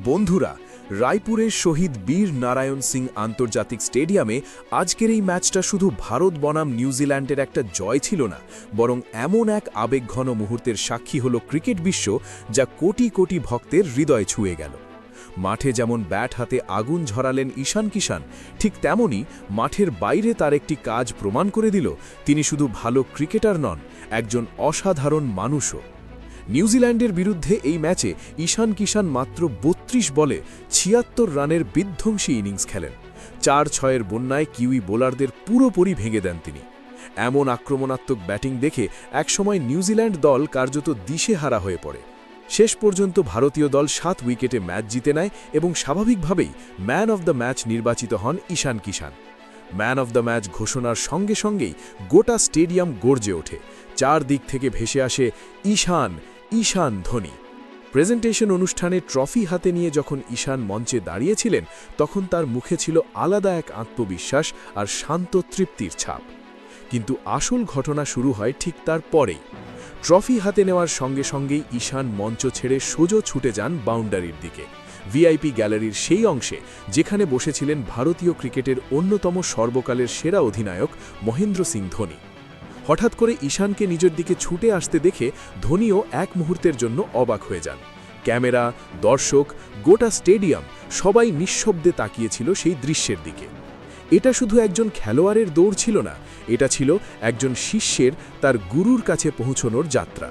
বন্ধুরা, রায়পুরের শহীদ বীর নারায়ণ সিং আন্তর্জাতিক স্টেডিয়ামে আজকের এই ম্যাচটা শুধু ভারত বনাম নিউজিল্যান্ডের একটা জয় ছিল না, বরং এমন এক আবেগঘন মুহূর্তের সাক্ষী হল ক্রিকেট বিশ্ব, যা কোটি কোটি ভক্তের হৃদয় ছুঁয়ে গেল। মাঠে যেমন ব্যাট হাতে আগুন ঝরালেন ঈশান কিষান, ঠিক তেমনি মাঠের বাইরে তার একটি কাজ প্রমাণ করে দিল তিনি শুধু ভালো ক্রিকেটার নন, একজন অসাধারণ মানুষও। নিউজিল্যান্ডের বিরুদ্ধে এই ম্যাচে ঈশান কিষান মাত্র ৩২ বলে ৭৬ রানের বিধ্বংসী ইনিংস খেলেন। ৪-৬-এর বন্যায় কিউই বোলারদের পুরোপুরি ভেঙে দেন তিনি। এমন আক্রমণাত্মক ব্যাটিং দেখে একসময় নিউজিল্যান্ড দল কার্যত দিশেহারা হয়ে পড়ে। শেষ পর্যন্ত ভারতীয় দল ৭ উইকেটে ম্যাচ জিতে নেয় এবং স্বাভাবিকভাবেই ম্যান অব দ্য ম্যাচ নির্বাচিত হন ঈশান কিষান। ম্যান অব দ্য ম্যাচ ঘোষণার সঙ্গে সঙ্গেই গোটা স্টেডিয়াম গর্জে ওঠে। চারদিক থেকে ভেসে আসে ঈশান ঈশান ধ্বনি। প্রেজেন্টেশন অনুষ্ঠানে ট্রফি হাতে নিয়ে যখন ঈশান মঞ্চে দাঁড়িয়েছিলেন, তখন তার মুখে ছিল আলাদা এক আত্মবিশ্বাস আর শান্ত তৃপ্তির ছাপ। কিন্তু আসল ঘটনা শুরু হয় ঠিক তার পরেই। ট্রফি হাতে নেওয়ার সঙ্গে সঙ্গেই ঈশান মঞ্চ ছেড়ে সোজা ছুটে যান বাউন্ডারির দিকে, ভিআইপি গ্যালারির সেই অংশে যেখানে বসেছিলেন ভারতীয় ক্রিকেটের অন্যতম সর্বকালের সেরা অধিনায়ক মহেন্দ্র সিং ধোনি। হঠাৎ করে ঈশানকে নিজের দিকে ছুটে আসতে দেখে ধোনিও এক মুহূর্তের জন্য অবাক হয়ে যান। ক্যামেরা, দর্শক, গোটা স্টেডিয়াম সবাই নিঃশব্দে তাকিয়েছিল সেই দৃশ্যের দিকে। এটা শুধু একজন খেলোয়াড়ের দৌড় ছিল না, এটা ছিল একজন শিষ্যের তার গুরুর কাছে পৌঁছনোর যাত্রা।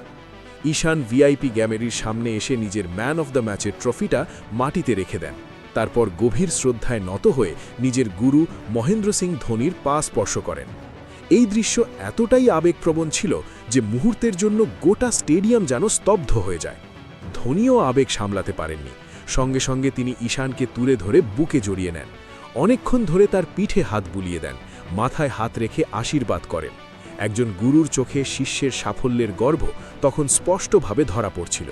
ঈশান ভিআইপি গ্যালারির সামনে এসে নিজের ম্যান অব দ্য ম্যাচের ট্রফিটা মাটিতে রেখে দেন। তারপর গভীর শ্রদ্ধায় নত হয়ে নিজের গুরু মহেন্দ্র সিং ধোনির পা স্পর্শ করেন। এই দৃশ্য এতটাই আবেগপ্রবণ ছিল যে মুহূর্তের জন্য গোটা স্টেডিয়াম যেন স্তব্ধ হয়ে যায়। ধোনিও আবেগ সামলাতে পারেননি। সঙ্গে সঙ্গে তিনি ঈশানকে তুলে ধরে বুকে জড়িয়ে নেন। অনেকক্ষণ ধরে তার পিঠে হাত বুলিয়ে দেন, মাথায় হাত রেখে আশীর্বাদ করেন। একজন গুরুর চোখে শিষ্যের সাফল্যের গর্ব তখন স্পষ্টভাবে ধরা পড়ছিল।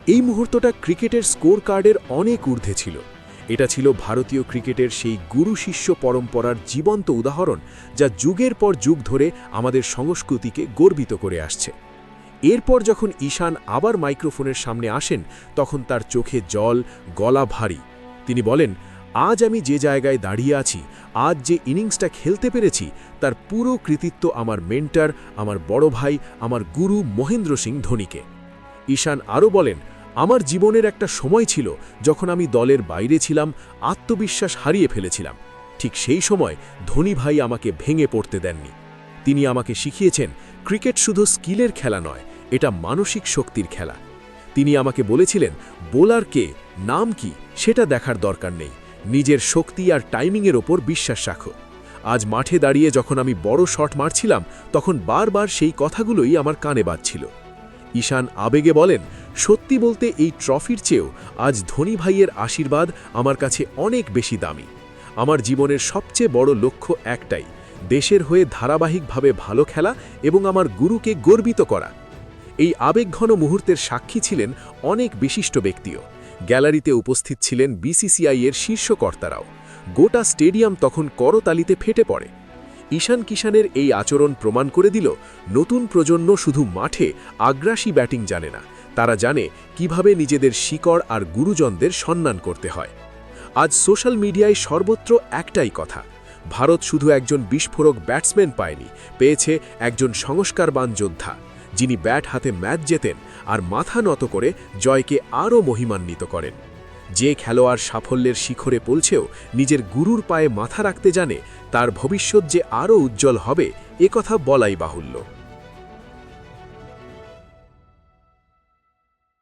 এই মুহূর্তটা ক্রিকেটের স্কোর কার্ডের অনেক ঊর্ধ্বে ছিল। এটা ছিল ভারতীয় ক্রিকেটের সেই গুরু শিষ্য পরম্পরার জীবন্ত উদাহরণ, যা যুগের পর যুগ ধরে আমাদের সংস্কৃতিকে গর্বিত করে আসছে। এরপর যখন ঈশান আবার মাইক্রোফোনের সামনে আসেন, তখন তার চোখে জল, গলা ভারী। তিনি বলেন, আজ আমি যে জায়গায় দাঁড়িয়ে আছি, আজ যে ইনিংসটা খেলতে পেরেছি, তার পুরো কৃতিত্ব আমার মেন্টর, আমার বড় ভাই, আমার গুরু মহেন্দ্র সিং ধোনিকে। ঈশান আরও বলেন, আমার জীবনের একটা সময় ছিল যখন আমি দলের বাইরে ছিলাম, আত্মবিশ্বাস হারিয়ে ফেলেছিলাম। ঠিক সেই সময় ধোনি ভাই আমাকে ভেঙে পড়তে দেননি। তিনি আমাকে শিখিয়েছেন, ক্রিকেট শুধু স্কিলের খেলা নয়, এটা মানসিক শক্তির খেলা। তিনি আমাকে বলেছিলেন, বোলার কে, নাম কি সেটা দেখার দরকার নেই, নিজের শক্তি আর টাইমিংয়ের ওপর বিশ্বাস রাখো। আজ মাঠে দাঁড়িয়ে যখন আমি বড় শট মারছিলাম, তখন বারবার সেই কথাগুলোই আমার কানে বাজছিল। ঈশান আবেগে বলেন, সত্যি বলতে এই ট্রফির চেয়েও আজ ধোনি ভাইয়ের আশীর্বাদ আমার কাছে অনেক বেশি দামি। আমার জীবনের সবচেয়ে বড় লক্ষ্য একটাই, দেশের হয়ে ধারাবাহিকভাবে ভালো খেলা এবং আমার গুরুকে গর্বিত করা। এই আবেগঘন মুহূর্তের সাক্ষী ছিলেন অনেক বিশিষ্ট ব্যক্তিও। গ্যালারিতে উপস্থিত ছিলেন বিসিসিআই-এর শীর্ষ কর্তারাও। গোটা স্টেডিয়াম তখন করতালিতে ফেটে পড়ে। ঈশান কিষানের এই আচরণ প্রমাণ করে দিল, নতুন প্রজন্ম শুধু মাঠে আগ্রাসী ব্যাটিং জানে না, তারা জানে কিভাবে নিজেদের শিকড় আর গুরুজনদের সম্মান করতে হয়। আজ সোশ্যাল মিডিয়ায় সর্বত্র একটাই কথা, ভারত শুধু একজন বিস্ফোরক ব্যাটসম্যান পায়নি, পেয়েছে একজন সংস্কারবান যোদ্ধা, যিনি ব্যাট হাতে ম্যাচ জেতেন আর মাথা নত করে জয়কে আরও মহিমান্বিত করেন। যে খেলোয়াড় সাফল্যের শিখরে পৌঁছেও নিজের গুরুর পায়ে মাথা রাখতে জানে, তার ভবিষ্যৎ যে আরও উজ্জ্বল হবে, একথা বলাই বাহুল্য।